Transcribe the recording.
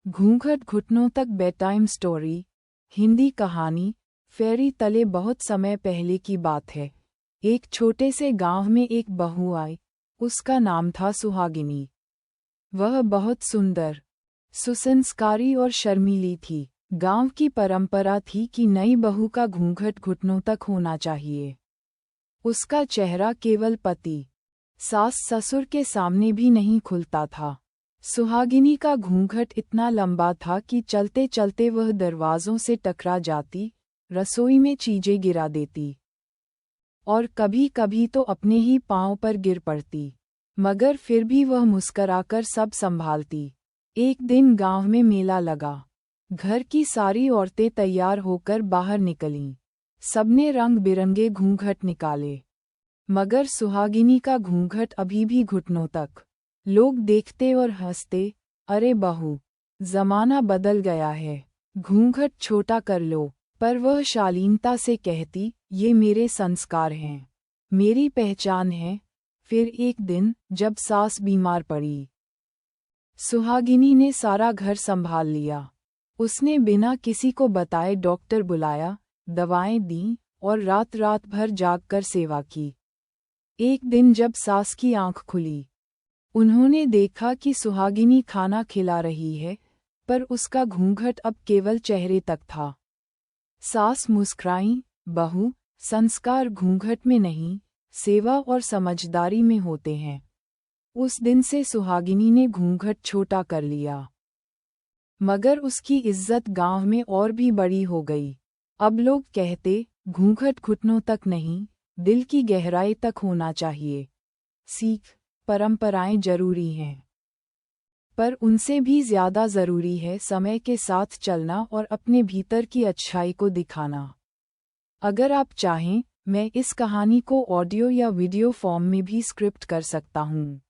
घूंघट घुटनों तक बेड टाइम स्टोरी। हिंदी कहानी। फेरी तले बहुत समय पहले की बात है। एक छोटे से गांव में एक बहू आई। उसका नाम था सुहागिनी। वह बहुत सुंदर, सुसंस्कारी और शर्मीली थी। गांव की परंपरा थी कि नई बहू का घूंघट घुटनों तक होना चाहिए। उसका चेहरा केवल पति, सास ससुर के सामने भी नहीं खुलता था। सुहागिनी का घूंघट इतना लंबा था कि चलते चलते वह दरवाजों से टकरा जाती, रसोई में चीजें गिरा देती और कभी कभी तो अपने ही पांव पर गिर पड़ती। मगर फिर भी वह मुस्कराकर सब संभालती। एक दिन गांव में मेला लगा। घर की सारी औरतें तैयार होकर बाहर निकलीं। सबने रंग बिरंगे घूंघट निकाले, मगर सुहागिनी का घूंघट अभी भी घुटनों तक। लोग देखते और हंसते, अरे बहू, जमाना बदल गया है, घूंघट छोटा कर लो। पर वह शालीनता से कहती, ये मेरे संस्कार हैं, मेरी पहचान है। फिर एक दिन जब सास बीमार पड़ी, सुहागिनी ने सारा घर संभाल लिया। उसने बिना किसी को बताए डॉक्टर बुलाया, दवाएं दीं और रात रात भर जागकर सेवा की। एक दिन जब सास की आंख खुली, उन्होंने देखा कि सुहागिनी खाना खिला रही है, पर उसका घूंघट अब केवल चेहरे तक था। सास मुस्कुराईं, बहू, संस्कार घूंघट में नहीं, सेवा और समझदारी में होते हैं। उस दिन से सुहागिनी ने घूंघट छोटा कर लिया। मगर उसकी इज्जत गांव में और भी बड़ी हो गई। अब लोग कहते, घूंघट घुटनों तक नहीं, दिल की गहराई तक होना चाहिए। सीख, परंपराएं जरूरी हैं, पर उनसे भी ज्यादा जरूरी है समय के साथ चलना और अपने भीतर की अच्छाई को दिखाना। अगर आप चाहें, मैं इस कहानी को ऑडियो या वीडियो फॉर्म में भी स्क्रिप्ट कर सकता हूँ।